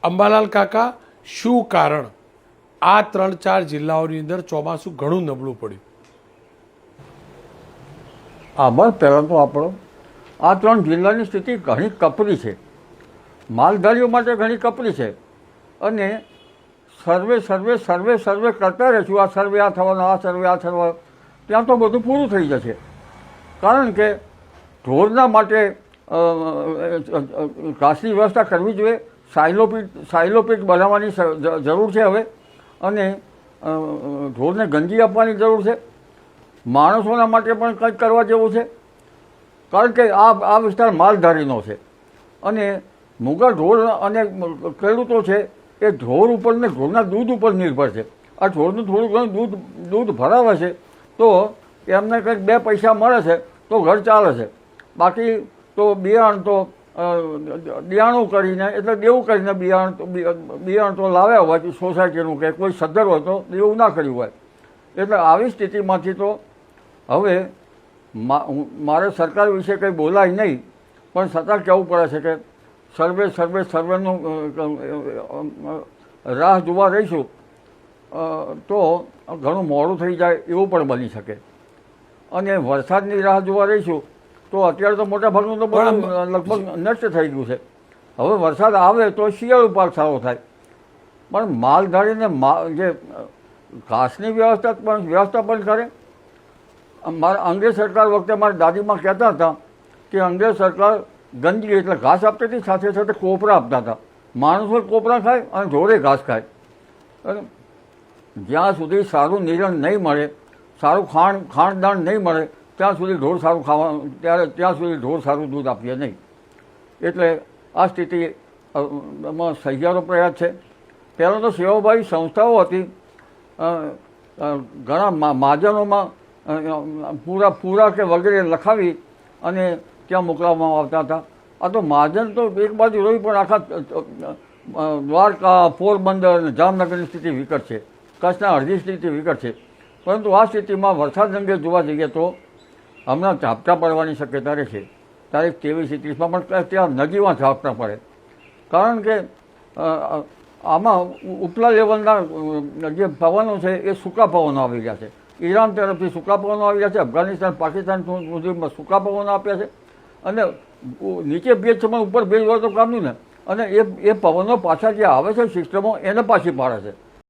અંબાલાલ કાકા, શું કારણ આ 3-4 જિલ્લાઓની અંદર ચોમાસું ઘણું નબળું પડ્યું? આભાર. પહેલાં તો આપણો આ 3 જિલ્લાની સ્થિતિ ઘણી કપરી છે, માલધારીઓ માટે ઘણી કપરી છે. અને સર્વે કરતા રહીશું. આ સર્વે આ થવાનો, આ સર્વે આ થવાનો, ત્યાં તો બધું પૂરું થઈ જશે. કારણ કે ઢોરના માટે ઘાસની વ્યવસ્થા કરવી જોઈએ. સાયલોપીટ બનાવવાની જરૂર છે હવે. અને ઢોરને ગંજી આપવાની જરૂર છે. માણસોના માટે પણ કંઈક કરવા જેવું છે. કારણ કે આ વિસ્તાર માલધારીનો છે અને મૂંગા ઢોર અને ખેડૂતો છે એ ઢોર ઉપર ને ઢોરના દૂધ ઉપર નિર્ભર છે. આ ઢોરનું થોડું ઘણું દૂધ ભરાવે છે તો એમને કંઈક 2 પૈસા મળે છે તો ઘર ચાલે છે. બાકી તો બિયાણું કરીને એટલે દેવું કરીને બિયારણ તો લાવ્યા હોય સોસાયટીનું કે કોઈ સદ્ધર હોય તો દેવું ના કર્યું હોય. એટલે આવી સ્થિતિમાંથી તો હવે મારે સરકાર વિશે કંઈ બોલાય નહીં, પણ છતાં કહેવું પડે છે કે સર્વેનું રાહ જોવા રહીશું તો ઘણું મોડું થઈ જાય એવું પણ બની શકે. અને વરસાદની રાહ જોવા રહીશું તો અત્યારે તો મોટા ભાગનું તો લગભગ નષ્ટ થઈ ગયું છે. હવે વરસાદ આવે તો શિયાળુ પાક સારો થાય. પણ માલધારીને જે ઘાસની વ્યવસ્થા પણ કરે. મારા અંગ્રેજ સરકાર વખતે મારા દાદીમાં કહેતા હતા કે અંગ્રેજ સરકાર ગંજી એટલે ઘાસ આપતી હતી, સાથે સાથે કોપરા આપતા હતા. માણસો કોપરા ખાય અને ઢોરે ઘાસ ખાય. જ્યાં સુધી સારું નિરણ નહીં મળે, સારું ખાણદાણ નહીં મળે ત્યાં સુધી ઢોર સારું ત્યાં સુધી ઢોર સારું દૂધ આપીએ નહીં. એટલે આ સ્થિતિમાં સહિયારો પ્રયાસ છે. પહેલાં તો સેવાભાવી સંસ્થાઓ હતી, ઘણા મહાજનોમાં પૂરા કે વગેરે લખાવી અને ત્યાં મોકલવામાં આવતા હતા. આ તો મહાજન તો એક બાજુ રહી પણ આખા દ્વારકા, પોરબંદર અને જામનગરની સ્થિતિ વિકટ છે. કચ્છના અડધી સ્થિતિ વિકટ છે. પરંતુ આ સ્થિતિમાં વરસાદ અંગે જોવા જઈએ તો હમણાં ઝાપટા પડવાની શક્યતા રહેશે. તારીખ 23-31માં પણ ત્યાં નજીવા ઝાપટા પડે. કારણ કે આમાં ઉપલા લેવલના જે પવનો છે એ સૂકા પવનો આવી રહ્યા છે. ઈરાન તરફથી સૂકા પવનો આવી રહ્યા છે, અફઘાનિસ્તાન, પાકિસ્તાન સુધીમાં સૂકા પવનો આપ્યા છે. અને નીચે ભેજ છે ઉપર ભેજ હોય તો કામનું ને. અને એ પવનો પાછા જે આવે છે સિસ્ટમો એને પાછી પાડે છે.